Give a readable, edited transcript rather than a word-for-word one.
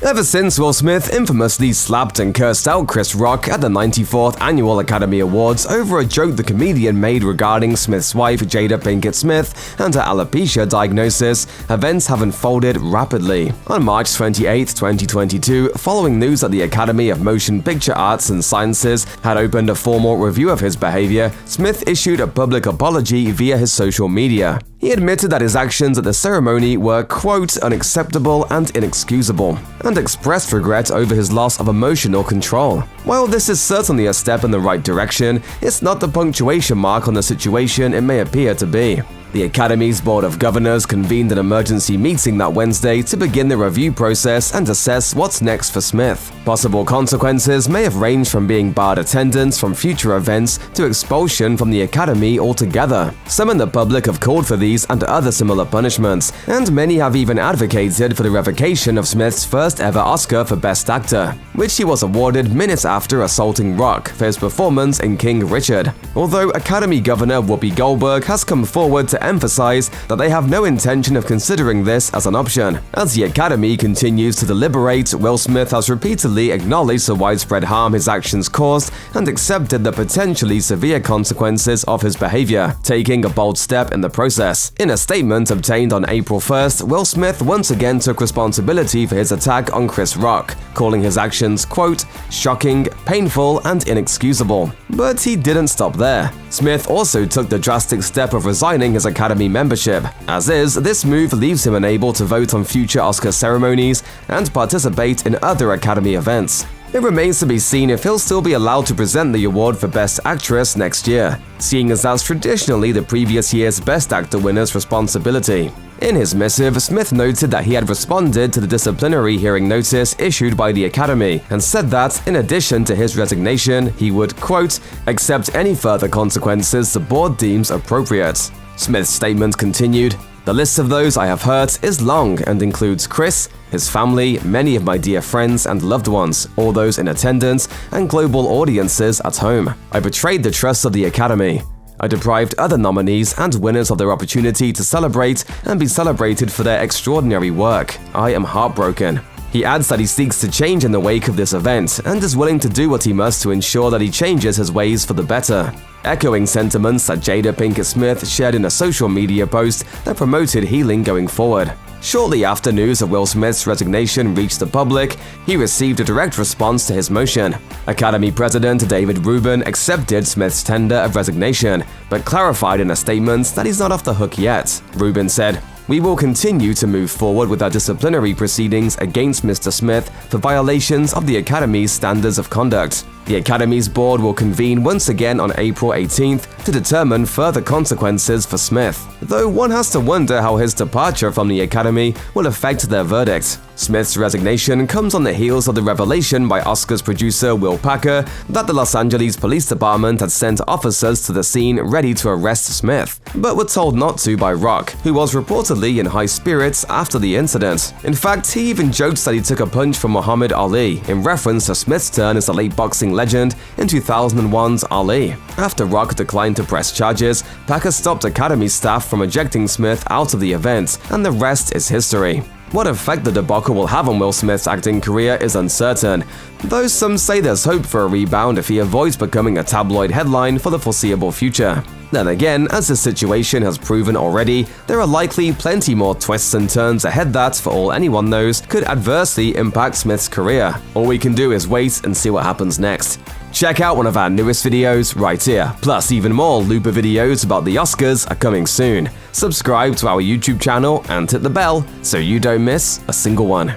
Ever since Will Smith infamously slapped and cursed out Chris Rock at the 94th Annual Academy Awards over a joke the comedian made regarding Smith's wife Jada Pinkett Smith and her alopecia diagnosis, events have unfolded rapidly. On March 28, 2022, following news that the Academy of Motion Picture Arts and Sciences had opened a formal review of his behavior, Smith issued a public apology via his social media. He admitted that his actions at the ceremony were, quote, unacceptable and inexcusable, and expressed regret over his loss of emotional control. While this is certainly a step in the right direction, it's not the punctuation mark on the situation it may appear to be. The Academy's Board of Governors convened an emergency meeting that Wednesday to begin the review process and assess what's next for Smith. Possible consequences may have ranged from being barred attendance from future events to expulsion from the Academy altogether. Some in the public have called for these and other similar punishments, and many have even advocated for the revocation of Smith's first ever Oscar for Best Actor, which he was awarded minutes after assaulting Rock for his performance in King Richard. Although Academy Governor Whoopi Goldberg has come forward to emphasize that they have no intention of considering this as an option. As the Academy continues to deliberate, Will Smith has repeatedly acknowledged the widespread harm his actions caused and accepted the potentially severe consequences of his behavior, taking a bold step in the process. In a statement obtained on April 1st, Will Smith once again took responsibility for his attack on Chris Rock, calling his actions, quote, shocking, painful, and inexcusable. But he didn't stop there. Smith also took the drastic step of resigning his Academy membership. As is, this move leaves him unable to vote on future Oscar ceremonies and participate in other Academy events. It remains to be seen if he'll still be allowed to present the award for Best Actress next year, seeing as that's traditionally the previous year's Best Actor winner's responsibility. In his missive, Smith noted that he had responded to the disciplinary hearing notice issued by the Academy and said that, in addition to his resignation, he would, quote, accept any further consequences the board deems appropriate. Smith's statement continued, the list of those I have hurt is long and includes Chris, his family, many of my dear friends and loved ones, all those in attendance, and global audiences at home. I betrayed the trust of the Academy. I deprived other nominees and winners of their opportunity to celebrate and be celebrated for their extraordinary work. I am heartbroken. He adds that he seeks to change in the wake of this event and is willing to do what he must to ensure that he changes his ways for the better, echoing sentiments that Jada Pinkett Smith shared in a social media post that promoted healing going forward. Shortly after news of Will Smith's resignation reached the public, he received a direct response to his motion. Academy President David Rubin accepted Smith's tender of resignation, but clarified in a statement that he's not off the hook yet. Rubin said, we will continue to move forward with our disciplinary proceedings against Mr. Smith for violations of the Academy's standards of conduct. The Academy's board will convene once again on April 18th to determine further consequences for Smith, though one has to wonder how his departure from the Academy will affect their verdict. Smith's resignation comes on the heels of the revelation by Oscars producer Will Packer that the Los Angeles Police Department had sent officers to the scene ready to arrest Smith, but were told not to by Rock, who was reportedly in high spirits after the incident. In fact, he even joked that he took a punch from Muhammad Ali in reference to Smith's turn as the late boxing legend in 2001's Ali. After Rock declined to press charges, Packer stopped Academy staff from ejecting Smith out of the event, and the rest is history. What effect the debacle will have on Will Smith's acting career is uncertain, though some say there's hope for a rebound if he avoids becoming a tabloid headline for the foreseeable future. Then again, as the situation has proven already, there are likely plenty more twists and turns ahead that, for all anyone knows, could adversely impact Smith's career. All we can do is wait and see what happens next. Check out one of our newest videos right here. Plus, even more Looper videos about the Oscars are coming soon. Subscribe to our YouTube channel and hit the bell so you don't miss a single one.